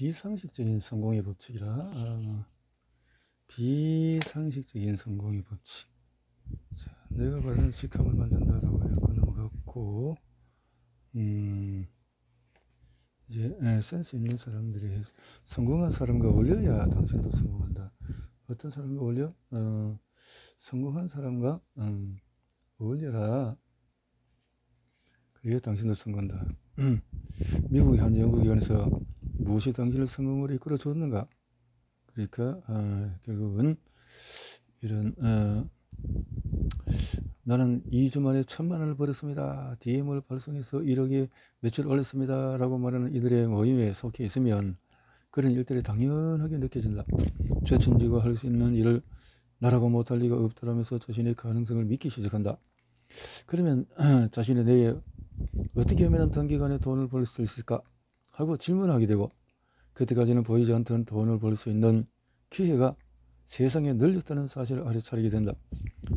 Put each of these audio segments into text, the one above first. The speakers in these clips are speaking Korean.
비상식적인 성공의 법칙이라. 비상식적인 성공의 법칙. 자, 내가 바라는 직함을 만든다라고 해서 넘어갔고, 이제 센스 있는 사람들이 성공한 사람과 어울려야 당신도 성공한다. 어떤 사람과 어울려? 성공한 사람과 어울려라. 그래야 당신도 성공한다. 미국의 한 연구기관에서 무엇이 당신을 성공으로 이끌어 줬는가? 그러니까 결국은 이런 나는 2주 만에 1,000만 원을 벌었습니다. DM을 발송해서 1억에 매출 올렸습니다. 라고 말하는 이들의 모임에 속해 있으면 그런 일들이 당연하게 느껴진다. 최천지가 할 수 있는 일을 나라고 못할 리가 없다라면서 자신의 가능성을 믿기 시작한다. 그러면 자신의 뇌에 어떻게 하면 단기간에 돈을 벌 수 있을까 하고 질문하게 되고, 그때까지는 보이지 않던 돈을 벌 수 있는 기회가 세상에 널렸다는 사실을 알아차리게 된다.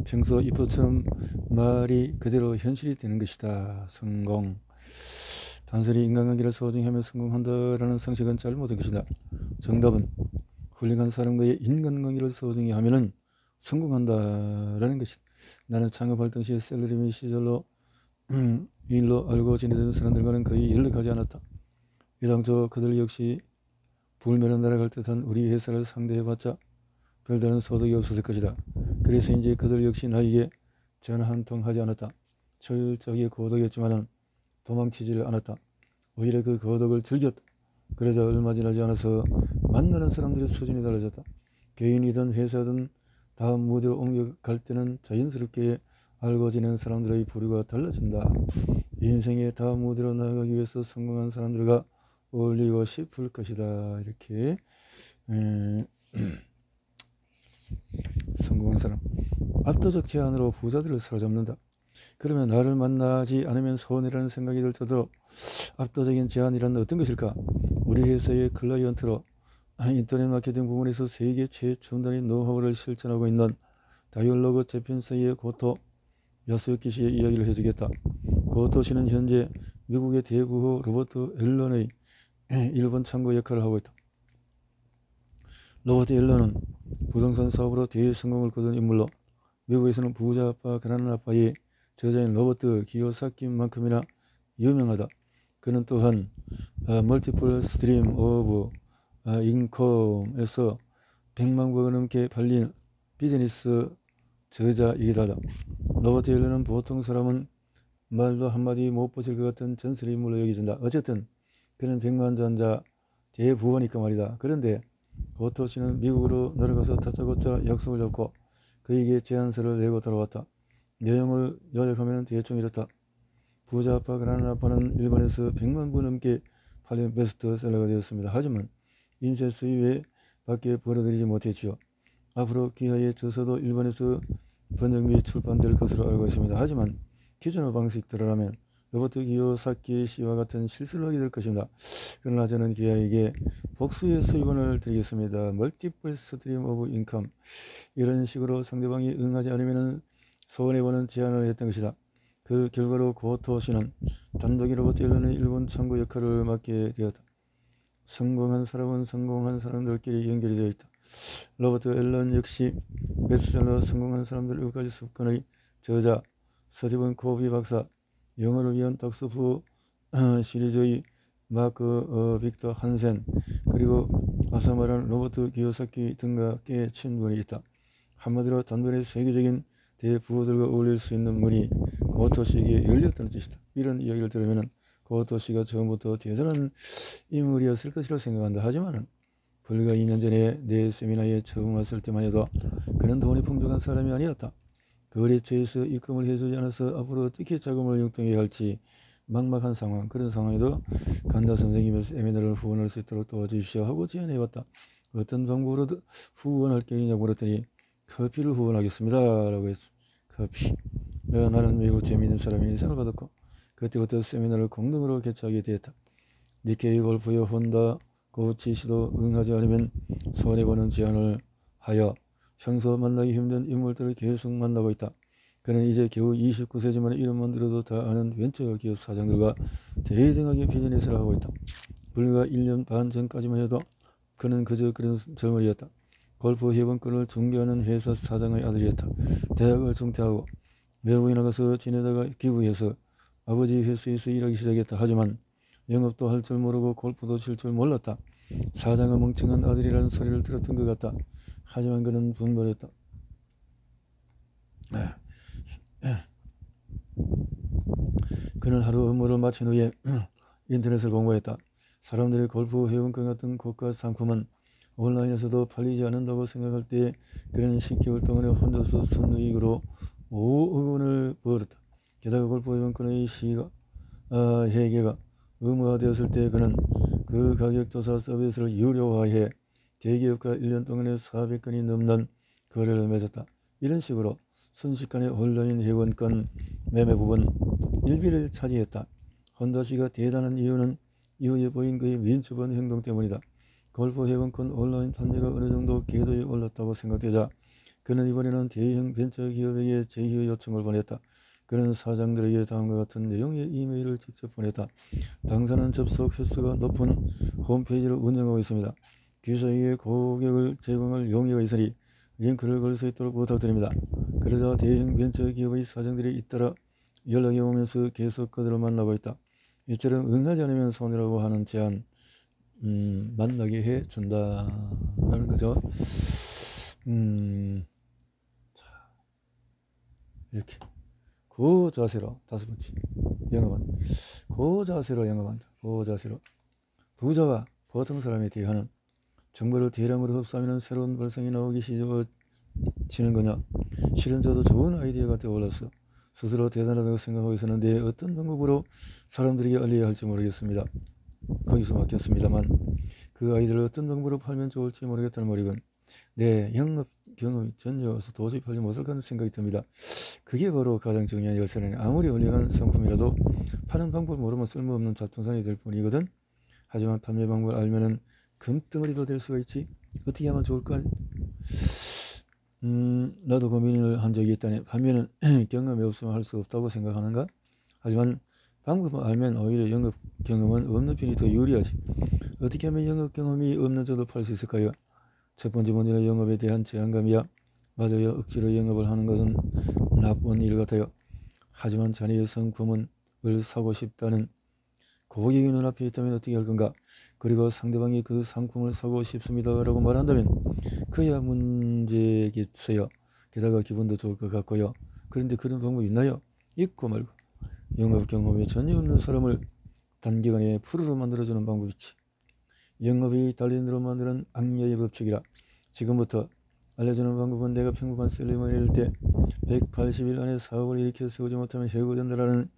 평소 이프처럼 말이 그대로 현실이 되는 것이다. 성공. 단순히 인간관계를 소중히 하며 성공한다라는 상식은 잘못된 것이다. 정답은 훌륭한 사람과의 인간관계를 소중히 하면은 성공한다라는 것이다. 나는 창업할 당시 셀러리맨 시절로 일로 알고 지내던 사람들과는 거의 연락하지 않았다. 애당초 그들 역시 불매로 날아갈 듯한 우리 회사를 상대해봤자 별다른 소득이 없었을 것이다. 그래서인지 그들 역시 나에게 전화 한 통 하지 않았다. 철저하게 고독했지만은 도망치지를 않았다. 오히려 그 고독을 즐겼다. 그러자 얼마 지나지 않아서 만나는 사람들의 수준이 달라졌다. 개인이든 회사든 다음 무대로 옮겨갈 때는 자연스럽게 알고 지내는 사람들의 부류가 달라진다. 인생의 다음 무대로 나아가기 위해서 성공한 사람들과 어울리고 싶을 것이다. 이렇게 성공한 사람. 압도적 제한으로 부자들을 사로잡는다. 그러면 나를 만나지 않으면 손해라는 생각이 들 정도로 압도적인 제한이란 어떤 것일까? 우리 회사의 클라이언트로 인터넷 마케팅 부문에서 세계 최첨단의 노하우를 실천하고 있는 다이얼로그 재팬사의 고토 야스유키 씨의 이야기를 해주겠다. 고토 씨는 현재 미국의 대구호 로버트 앨런의 일본 창구 역할을 하고 있다. 로버트 앨런은 부동산 사업으로 대성공을 거둔 인물로 미국에서는 부자 아빠 가난한 아빠의 저자인 로버트 기요사키만큼이나 유명하다. 그는 또한 멀티플 스트림 오브 인컴에서 100만 부가 넘게 팔린 비즈니스 저자이기도 하다. 로버트 앨런은 보통 사람은 말도 한마디 못 붙일 것 같은 전설의 인물로 여겨진다. 어쨌든 그는 백만장자 대부호니까 말이다. 그런데 고토 씨는 미국으로 내려가서 다짜고짜 약속을 잡고 그에게 제안서를 내고 돌아왔다. 내용을 요약하면 대충 이렇다. 부자 아빠 가난한 아빠는 일본에서 100만 부 넘게 팔린 베스트셀러가 되었습니다. 하지만 인쇄 수입 외 밖에 벌어들이지 못했지요. 앞으로 기하의 저서도 일본에서 번역 및 출판될 것으로 알고 있습니다. 하지만 기존의 방식대로라면 로버트 기요사키 씨와 같은 실수를 하게 될 것입니다. 그러나 저는 기아에게 복수의 수입원을 드리겠습니다. 멀티플 스트림 오브 인컴. 이런 식으로 상대방이 응하지 않으면 손해보는 제안을 했던 것이다. 그 결과로 고토 씨는 단독이 로버트 앨런의 일본 창구 역할을 맡게 되었다. 성공한 사람은 성공한 사람들끼리 연결이 되어 있다. 로버트 앨런 역시 베스트셀러 성공한 사람들 7가지 습관의 저자, 스티븐 코비 박사, 영어를 위한 닥스프 시리즈의 마크 빅터 한센, 그리고 아사마란 로버트 기요사키 등과 꽤 친분이 있다. 한마디로 단번에 세계적인 대부호들과 어울릴 수 있는 문이 고토 씨에게 열렸다는 뜻이다. 이런 이야기를 들으면 고토 씨가 처음부터 대단한 인물이었을 것이라고 생각한다. 하지만 불과 2년 전에 내 세미나에 처음 왔을 때만 해도 그는 돈이 풍족한 사람이 아니었다. 거래처에서 입금을 해주지 않아서 앞으로 어떻게 자금을 융통해야 할지 막막한 상황. 그런 상황에도 간다 선생님의 세미나를 후원할 수 있도록 도와주십시오 하고 제안해봤다. 어떤 방법으로 후원할 계획이냐고 물었더니 커피를 후원하겠습니다 라고 했어. 커피. 나는 매우 재미있는 사람이 인상을 받았고 그때부터 세미나를 공동으로 개최하게 되었다. 니케이 골프의 혼다 고우치 씨도 응하지 않으면 손해보는 제안을 하여 평소 만나기 힘든 인물들을 계속 만나고 있다. 그는 이제 겨우 29세지만 이름만 들어도 다 아는 벤처 기업 사장들과 대등하게 비즈니스를 하고 있다. 불과 1년 반 전까지만 해도 그는 그저 그런 젊은이였다. 골프 회원권을 중개하는 회사 사장의 아들이었다. 대학을 중퇴하고 외국에 나가서 지내다가 귀국해서 아버지 회사에서 일하기 시작했다. 하지만 영업도 할 줄 모르고 골프도 칠 줄 몰랐다. 사장의 멍청한 아들이라는 소리를 들었던 것 같다. 하지만 그는 분발했다. 그는 하루 업무를 마친 후에 인터넷을 공부했다. 사람들이 골프 회원권 같은 고가 상품은 온라인에서도 팔리지 않는다고 생각할 때 그는 10개월 동안에 혼자서 순이익으로 5억 원을 벌었다. 게다가 골프 회원권의 회계가 의무화되었을 때 그는 그 가격조사 서비스를 유료화해 대기업과 1년 동안에 400건이 넘는 거래를 맺었다. 이런 식으로 순식간에 온라인 회원권 매매 부분 1위를 차지했다. 혼다씨가 대단한 이유는 이후에 보인 그의 민첩한 행동 때문이다. 골프 회원권 온라인 판매가 어느 정도 궤도에 올랐다고 생각되자 그는 이번에는 대형 벤처기업에게 제휴 요청을 보냈다. 그는 사장들에게 다음과 같은 내용의 이메일을 직접 보냈다. 당사는 접속 횟수가 높은 홈페이지를 운영하고 있습니다. 기사에게 고객을 제공할 용의가 있으니 링크를 걸 수 있도록 부탁드립니다. 그러자 대형 벤처기업의 사장들이 잇따라 연락이 오면서 계속 그들을 만나고 있다. 이처럼 응하지 않으면 손해라고 하는 제안 만나게 해준다라는 거죠. 자, 이렇게 그 자세로 다섯 번째 영업은 그 자세로 영업한다. 그 자세로 부자와 보통 사람에 대하는 정보를 대량으로 흡수하면 새로운 발상이 나오기 시작지는 거냐. 실은 저도 좋은 아이디어가 떠올랐어. 스스로 대단하다고 생각하고 있었는데 어떤 방법으로 사람들에게 알려야 할지 모르겠습니다. 거기서 막혔습니다만 그 아이들을 어떤 방법으로 팔면 좋을지 모르겠다는 말이군. 네, 영업 경험이 전혀 없어 도저히 팔지 못할 거라는 생각이 듭니다. 그게 바로 가장 중요한 열쇠라니. 아무리 훌륭한 상품이라도 파는 방법을 모르면 쓸모없는 잡동산이 될 뿐이거든. 하지만 판매 방법을 알면은 금덩어리도 될 수가 있지. 어떻게 하면 좋을까? 나도 고민을 한 적이 있다네. 반면은 경험이 없으면 할 수 없다고 생각하는가? 하지만 방법을 알면 오히려 영업 경험은 없는 편이 더 유리하지. 어떻게 하면 영업 경험이 없는 저도 팔 수 있을까요? 첫 번째 문제는 영업에 대한 제한감이야. 맞아요. 억지로 영업을 하는 것은 나쁜 일 같아요. 하지만 자네의 상품을 사고 싶다는 고객이 눈앞에 있다면 어떻게 할 건가? 그리고 상대방이 그 상품을 사고 싶습니다 라고 말한다면 그야 문제겠어요. 게다가 기분도 좋을 것 같고요. 그런데 그런 방법이 있나요? 있고 말고. 영업 경험이 전혀 없는 사람을 단기간에 프로로 만들어주는 방법이 있지. 영업이 달린으로 만드는 악녀의 법칙이라. 지금부터 알려주는 방법은 내가 평범한 셀러머니일 때 180일 안에 사업을 일으켜 세우지 못하면 해고된다라는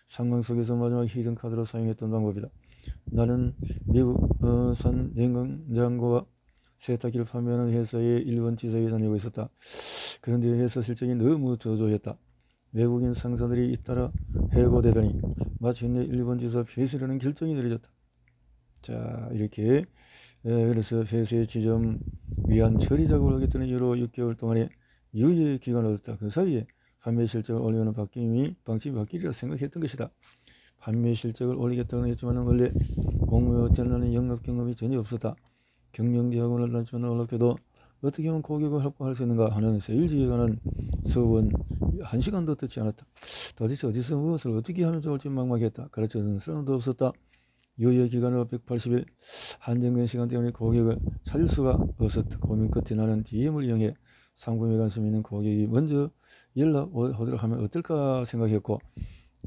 상황 속에서 마지막 히든 카드로 사용했던 방법이다. 나는 미국산 냉장고와 세탁기를 판매하는 회사의 일본 지사에 다니고 있었다. 그런데 회사 실적이 너무 저조했다. 외국인 상사들이 잇따라 해고되더니 마침내 일본 지사 폐쇄라는 결정이 내려졌다. 자, 이렇게 그래서 폐쇄 지점 위한 처리 작업을 하겠다는 이유로 6개월 동안의 유예 기간을 얻었다. 그 사이에 판매 실적을 올리면 방침이 바뀌리라 생각했던 것이다. 판매 실적을 올리겠다고는 했지만 원래 공무원 나는 영업 경험이 전혀 없었다. 경영대학원을 다녔지만 놀랍게도 어떻게 하면 고객을 확보할 수 있는가 하는 세일즈에 관한 수업은 1시간도 듣지 않았다. 도대체 어디서 무엇을 어떻게 하면 좋을지 막막했다. 가르쳐주는 사람도 없었다. 유예 기간으로 180일 한정된 시간 때문에 고객을 찾을 수가 없었다. 고민 끝에 나는 DM을 이용해 상품에 관심 있는 고객이 먼저 연락 오도록 하면 어떨까 생각했고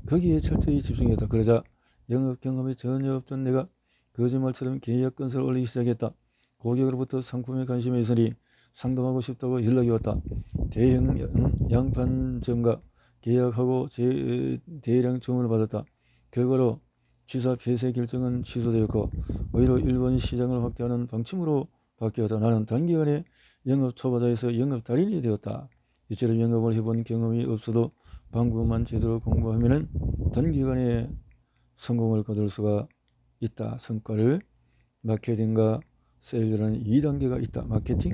거기에 철저히 집중했다. 그러자 영업 경험이 전혀 없던 내가 거짓말처럼 계약 건설을 올리기 시작했다. 고객으로부터 상품에 관심이 있으니 상담하고 싶다고 연락이 왔다. 대형 양판점과 계약하고 대량 주문을 받았다. 결과로 지사 폐쇄 결정은 취소되었고 오히려 일본 시장을 확대하는 방침으로 바뀌었다. 나는 단기간에 영업 초보자에서 영업 달인이 되었다. 이처럼 영업을 해본 경험이 없어도 방법만 제대로 공부하면 단기간에 성공을 거둘 수가 있다. 성과를 마케팅과 세일즈라는 2단계가 있다. 마케팅?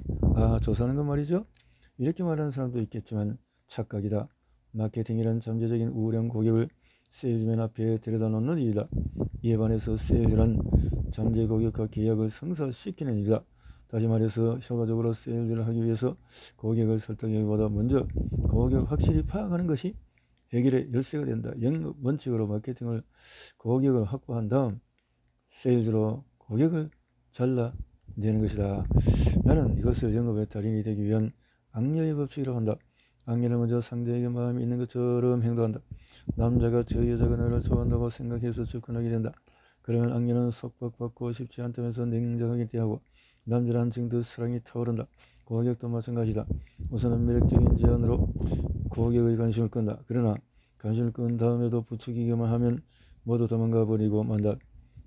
조사하는 건 말이죠. 이렇게 말하는 사람도 있겠지만 착각이다. 마케팅이란 잠재적인 우량 고객을 세일즈맨 앞에 데려다 놓는 일이다. 이에 반해서 세일즈란 잠재 고객과 계약을 성사시키는 일이다. 다시 말해서 효과적으로 세일즈를 하기 위해서 고객을 설득하기보다 먼저 고객을 확실히 파악하는 것이 해결의 열쇠가 된다. 영업 원칙으로 마케팅을 고객을 확보한 다음 세일즈로 고객을 잘라내는 것이다. 나는 이것을 영업의 달인이 되기 위한 악녀의 법칙이라고 한다. 악녀는 먼저 상대에게 마음이 있는 것처럼 행동한다. 남자가 저 여자가 나를 좋아한다고 생각해서 접근하게 된다. 그러면 악녀는 속박받고 싶지 않다면서 냉정하게 대하고 남자는 한층 더 사랑이 타오른다. 고객도 마찬가지다. 우선은 매력적인 제안으로 고객의 관심을 끈다. 그러나 관심을 끈 다음에도 부추기기만 하면 모두 도망가 버리고 만다.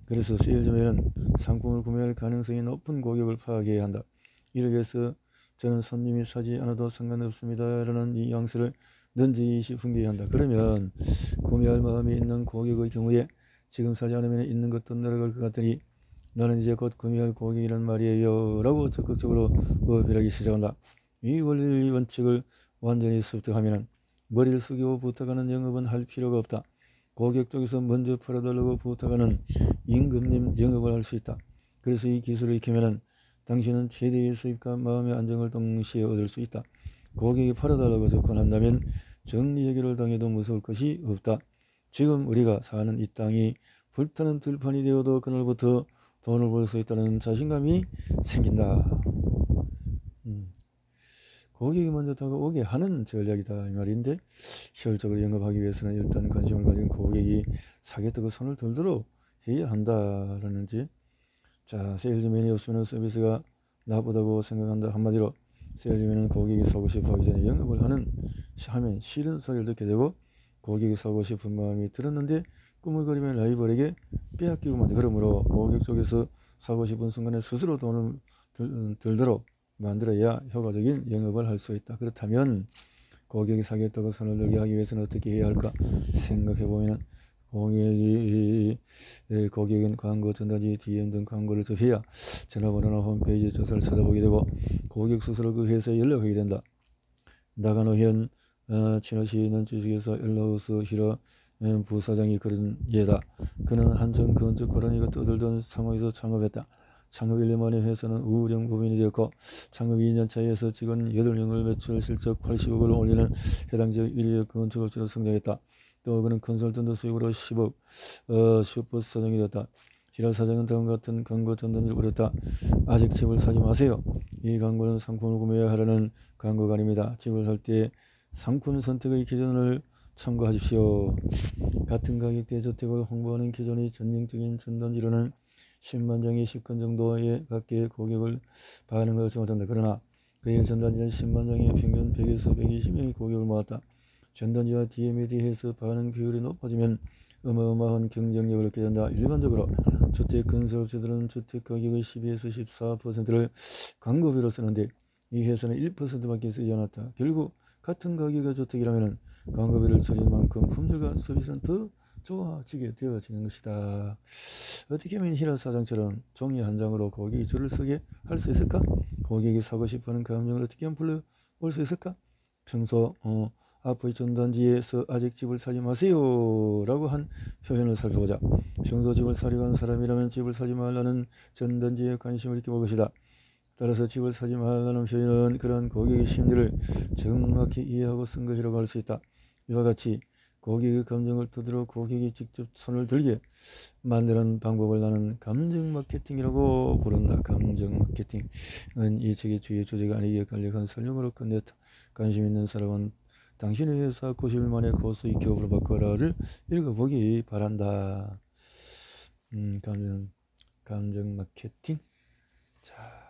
그래서 세일즈맨은 상품을 구매할 가능성이 높은 고객을 파악해야 한다. 이를 위해서 저는 손님이 사지 않아도 상관없습니다 라는 뉘앙스를 넌지시 풍기해야 한다. 그러면 구매할 마음이 있는 고객의 경우에 지금 사지 않으면 있는 것도 날아갈 것 같으니 나는 이제 곧 구매할 고객이란 말이에요 라고 적극적으로 어필하기 시작한다. 이 원리 원칙을 완전히 습득하면 머리를 숙이고 부탁하는 영업은 할 필요가 없다. 고객 쪽에서 먼저 팔아달라고 부탁하는 임금님 영업을 할 수 있다. 그래서 이 기술을 익히면 당신은 최대의 수입과 마음의 안정을 동시에 얻을 수 있다. 고객이 팔아달라고 접근한다면 정리 해결을 당해도 무서울 것이 없다. 지금 우리가 사는 이 땅이 불타는 들판이 되어도 그날부터 돈을 벌 수 있다는 자신감이 생긴다. 고객이 먼저 다가오게 하는 전략이다 이 말인데, 효율적으로 영업하기 위해서는 일단 관심을 가진 고객이 사겠다고 손을 들도록 해야 한다라는지. 자, 세일즈맨이 없으면 서비스가 나쁘다고 생각한다. 한마디로 세일즈맨은 고객이 사고 싶어 하기 전에 영업을 하면 싫은 소리를 듣게 되고, 고객이 사고 싶은 마음이 들었는데 꾸물거리면 라이벌에게 빼앗기고 만다. 그러므로 고객 쪽에서 사고 싶은 순간에 스스로 돈을 들도록 만들어야 효과적인 영업을 할 수 있다. 그렇다면 고객이 사겠다고 손을 들게 하기 위해서는 어떻게 해야 할까 생각해보면, 고객은 광고, 전단지, DM 등 광고를 접해야 전화번호나 홈페이지 주소를 찾아보게 되고 고객 스스로 그 회사에 연락하게 된다. 나가노현 치노시는 주식회사 엘라우스 히로 부사장이 그런 예다. 그는 한전 건축 고라니가 떠들던 상황에서 창업했다. 창업 1년 만에 회사는 우량부민이 되었고, 창업 2년 차에서 직원 8명을 매출 실적 80억을 올리는 해당 지역 1위 건축업체로 성장했다. 또 그는 컨설턴트 수익으로 10억 슈퍼 사장이 되었다. 히라 사장은 다음과 같은 광고 전단지를 올렸다. 아직 집을 사지 마세요. 이 광고는 상품을 구매해야 하라는 광고가 아닙니다. 집을 살 때 상품 선택의 기준을 참고하십시오. 같은 가격대 주택을 홍보하는 기존의 전형적인 전단지로는 10만 장의 10건 정도에 가까이 고객을 반응을 얻지 못한다. 그러나 그의 전단지는 10만 장의 평균 100에서 120명의 고객을 모았다. 전단지와 DM에 대해서 반응 비율이 높아지면 어마어마한 경쟁력을 얻게 된다. 일반적으로 주택 건설업체들은 주택 가격의 12에서 14%를 광고비로 쓰는데 이 회사는 1%밖에 쓰지 않았다. 결국 같은 가격의 주택이라면 광고비를 줄인 만큼 품질과 서비스는 더 좋아지게 되어지는 것이다. 어떻게 하면 히라 사장처럼 종이 한 장으로 고객이 줄을 서게 할 수 있을까? 고객이 사고 싶어하는 감정을 어떻게 하면 불러올 수 있을까? 평소 앞의 전단지에서 아직 집을 사지 마세요 라고 한 표현을 살펴보자. 평소 집을 사려고 하는 사람이라면 집을 사지 말라는 전단지에 관심을 있게 볼 것이다. 따라서 집을 사지 말라는 표현은 그런 고객의 심리를 정확히 이해하고 쓴 것이라고 할 수 있다. 이와 같이 고객의 감정을 두드러 고객이 직접 손을 들게 만드는 방법을 나는 감정 마케팅이라고 부른다. 감정 마케팅은 이 책의 주요 주제가 아니기에 간략한 설명으로 끝냈다. 관심 있는 사람은 당신의 회사 90일 만에 고수익 기업으로 바꿔라를 읽어보기 바란다. 감정 마케팅. 자.